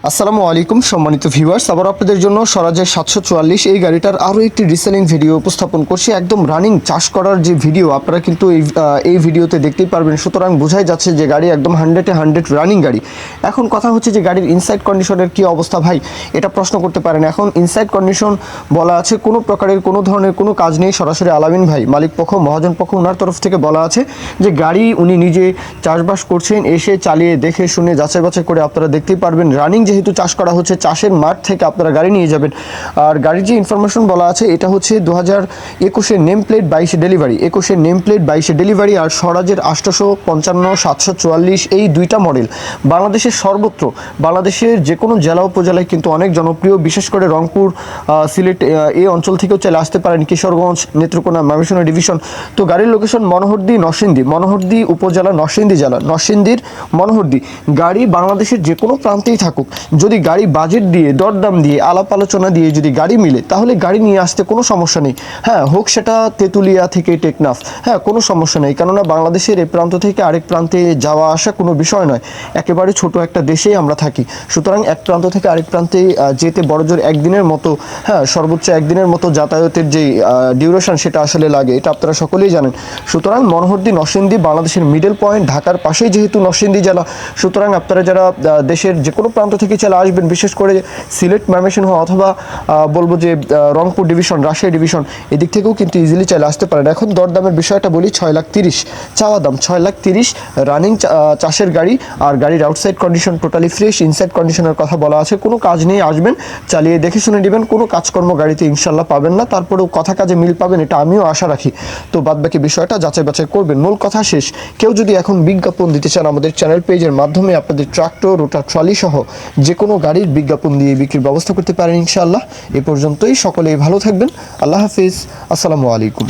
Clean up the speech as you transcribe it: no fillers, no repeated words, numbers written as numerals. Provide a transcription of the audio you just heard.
আসসালামু আলাইকুম সম্মানিত ভিউয়ার্স, আবার আপনাদের জন্য স্বরাজের 744 এই গাড়িটার আরও একটি রিসেলিং ভিডিও উপস্থাপন করছি। একদম রানিং চাষ করার যে ভিডিও আপনারা কিন্তু এই ভিডিওতে দেখতেই পারবেন। সুতরাং বোঝাই যাচ্ছে যে গাড়ি একদম 100 রানিং গাড়ি। এখন কথা হচ্ছে যে গাড়ির ইনসাইড কন্ডিশনের কী অবস্থা ভাই, এটা প্রশ্ন করতে পারেন। এখন ইনসাইড কন্ডিশন বলা আছে কোনো প্রকারের কোনো ধরনের কোনো কাজ নেই। সরাসরি আলামিন ভাই মালিক পক্ষ মহাজন পক্ষ ওনার তরফ থেকে বলা আছে যে গাড়ি উনি নিজে চাষবাস করছেন, এসে চালিয়ে দেখে শুনে যাচাই বাছাই করে আপনারা দেখতেই পারবেন। রানিং যেহেতু চাষ করা হচ্ছে, চাষের মাঠ থেকে আপনারা গাড়ি নিয়ে যাবেন। আর গাড়ির যে ইনফরমেশন বলা আছে এটা হচ্ছে 2021 name plate 22 delivery, 21 name plate 22 delivery. আর স্বরাজের 855 744 এই দুইটা মডেল বাংলাদেশের সর্বত্র, বাংলাদেশের যে কোনো জেলা উপজেলায় কিন্তু অনেক জনপ্রিয়। বিশেষ করে রংপুর, সিলেট এই অঞ্চল থেকেও চলে আসতে পারেন, কিশোরগঞ্জ, নেত্রকোনা, ময়মনসিংহ ডিভিশন। তো গাড়ির লোকেশন মনোহরদী, নরসিংদী, মনোহরদী উপজেলা, নরসিংদী জেলা, নরসিংদীর মনোহরদী। গাড়ি বাংলাদেশের যে কোনো প্রান্তেই থাকুক, যদি গাড়ি বাজেট দিয়ে, দরদাম দিয়ে, আলাপ আলোচনা দিয়ে যদি গাড়ি মিলে, তাহলে গাড়ি নিয়ে আসতে কোনো সমস্যা নেই। হ্যাঁ, হোক সেটা তেঁতুলিয়া থেকে টেকনাফ, হ্যাঁ কোনো সমস্যা নেই। কেননা বাংলাদেশের এই প্রান্ত থেকে আরেক প্রান্তে যাওয়া আসা কোনো বিষয় নয়, একেবারে ছোট একটা দেশেই আমরা থাকি। সুতরাং এক প্রান্ত থেকে আরেক প্রান্তে যেতে বড়জোর একদিনের মতো, হ্যাঁ সর্বোচ্চ একদিনের মতো যাতায়াতের যে ডিউরেশন সেটা আসলে লাগে, এটা আপনারা সকলেই জানেন। সুতরাং মনোহরদী, নরসিংদী বাংলাদেশের মিডল পয়েন্ট, ঢাকার পাশেই যেহেতু নরসিংদী জেলা, সুতরাং আপনারা যারা দেশের যে কোনো প্রান্ত থেকে চলে আসবেন, বিশেষ করে সিলেট, ময়মনসিংহ অথবা বলবো যে রংপুর ডিভিশন, রাজশাহী ডিভিশন, এদিক থেকেও কিন্তু ইজিলি চলে আসতে পারেন। এখন দরদামের বিষয়টা বলি, 6,30,000 চাওয়া দাম, 6,30,000 রানিং চাষের গাড়ি। আর গাড়ির outside condition totally fresh, inside কন্ডিশনের কথা বলা আছে। কোনো কাজ নিয়ে আসবেন, চালিয়ে দেখে শুনে নেবেন, কোনো কাজকর্ম গাড়িতে ইনশাল্লাহ পাবেন না। তারপরেও কথা কাজে মিল পাবেন, এটা আমিও আশা রাখি। তো বাদবাকি বিষয়টা যাচাই বাছাই করবেন। মূল কথা শেষ। কেউ যদি এখন বিজ্ঞাপন দিতে চান আমাদের চ্যানেল পেজের মাধ্যমে আপনাদের ট্রাক্টর, রোটার, ট্রলি সহ যে কোনো গাড়ির বিজ্ঞাপন দিয়ে বিক্রির ব্যবস্থা করতে পারেন ইনশাআল্লাহ। এ পর্যন্তই, সকলেই ভালো থাকবেন। আল্লাহ হাফিজ, আসসালামু আলাইকুম।